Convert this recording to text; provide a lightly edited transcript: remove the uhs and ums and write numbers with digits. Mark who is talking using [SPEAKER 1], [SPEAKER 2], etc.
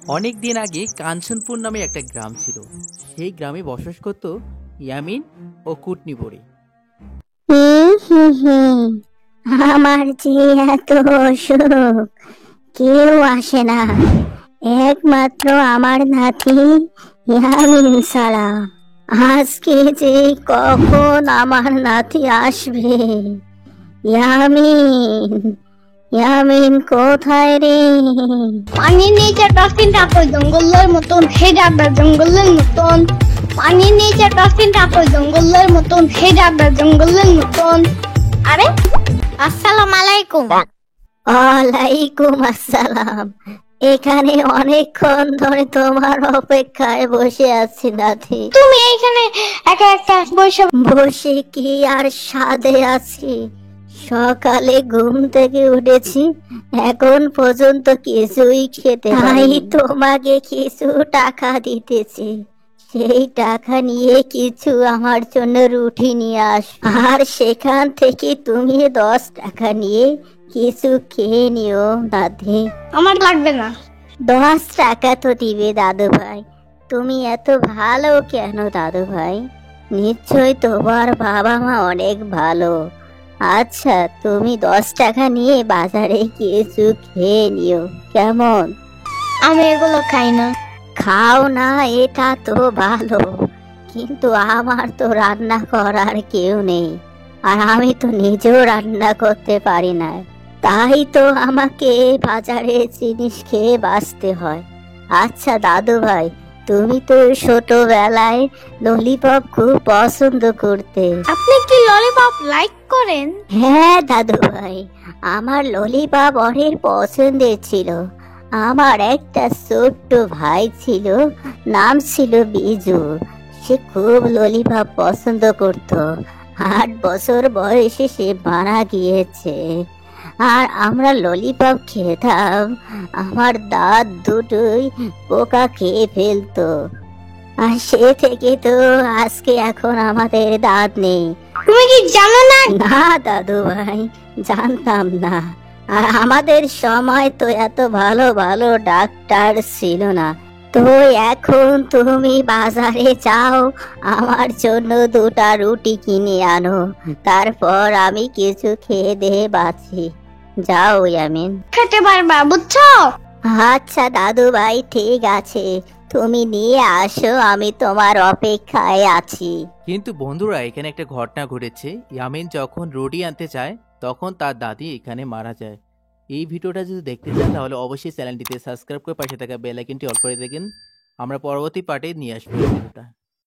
[SPEAKER 1] অনেক দিন আগে কাঞ্চনপুর নামে একটা গ্রাম ছিল। সেই গ্রামে বসবাস করত ইয়ামিন ও কুটনি পড়ে।
[SPEAKER 2] আমার যে এত অসুখ, কেউ আসে না, একমাত্র আমার নাতি ইয়ামিন ছাড়া। আজকে যে কখন আমার নাতি আসবে? ইয়ামিন, ইয়ামিন কোথায় রে?
[SPEAKER 3] পানির নিচে ডলফিনটা কই জঙ্গলের মতন হে যাবে জঙ্গলের মতন। পানির নিচে ডলফিনটা কই জঙ্গলের মতন হে যাবে জঙ্গলের মতন। আরে আসসালামু আলাইকুম।
[SPEAKER 2] ওয়ালাইকুম আসসালাম। এখানে অনেকক্ষণ ধরে তোমার অপেক্ষায় বসে আছি নাতি।
[SPEAKER 3] তুমি এইখানে একা একা বসে
[SPEAKER 2] বসে কি আর সাধে আছি? সকালে ঘুম থেকে উঠেছি, এখন পর্যন্ত কিছুই খেতে তাই তোমাকে কিছু টাকা দিতেছি। সেই টাকা নিয়ে কিছু আমার জন্য রুটি নিয়ে আস, আর সেখান থেকে তুমি 10 টাকা নিয়ে কিছু খেয়ে নিও নাতি।
[SPEAKER 3] আমার লাগবে না।
[SPEAKER 2] 10 টাকা তো দিবে দাদু ভাই। তুমি এত ভালো কেন দাদু ভাই? নিশ্চয় তোমার বাবা মা অনেক ভালো। আচ্ছা, তুমি 10 টাকা নিয়ে বাজারে কিছু খেয়ে নিও, কেমন?
[SPEAKER 3] আমি এগুলো খাই না।
[SPEAKER 2] খাও না, এটা তো ভালো, কিন্তু আমার তো রান্না করার কেউ নেই, আর আমি তো নিজেও রান্না করতে পারি না। তাই তো আমাকে বাজারে জিনিস খেয়ে বাঁচতে হয়। আচ্ছা দাদু ভাই, তুমি তো ছোটবেলায় ললিপপ খুব পছন্দ করতে।
[SPEAKER 3] আপনি কি ললিপপ লাইক করেন?
[SPEAKER 2] হ্যাঁ দাদু ভাই, আমার ললিপপ অনেক পছন্দের ছিল। আমার একটা ছোট্ট ভাই ছিল, নাম ছিল বিজু। সে খুব ললিপপ পছন্দ করত। 8 বছর বয়সে সে মারা গিয়েছে। আর আমরা ললিপপ খেতাম, আমার দাঁত দুটোই পোকা খেয়ে ফেলতো। আর সে থেকে তো আজকে এখন আমাদের দাঁত নেই।
[SPEAKER 3] তুমি কি জানো না?
[SPEAKER 2] না দাদু ভাই, জানতাম না। আর আমাদের সময় তো এত ভালো ভালো ডাক্তার ছিল না। তো এখন তুমি বাজারে যাও, আমার জন্য 2টা রুটি কিনে আনো, তারপর আমি কিছু খেয়ে দিয়ে বাঁচি। যাও ইয়ামিন।
[SPEAKER 3] খেতে পারবা, বুঝছো?
[SPEAKER 2] আচ্ছা দাদু ভাই, ঠিক আছে, তুমি নিয়ে আসো, আমি তোমার অপেক্ষায় আছি।
[SPEAKER 1] কিন্তু বন্ধুরা, এখানে একটা ঘটনা ঘটেছে। ইয়ামিন যখন রুটি আনতে চায়, তখন তার দাদি এখানে মারা যায়। এই ভিডিওটা যদি দেখতে চান তাহলে অবশ্যই চ্যানেলটিতে সাবস্ক্রাইব করে পাশে থাকা বেল আইকনটি অল করে দেখেন। আমরা পরবর্তী পার্টে নিয়ে আসবো এই ভিডিওটা।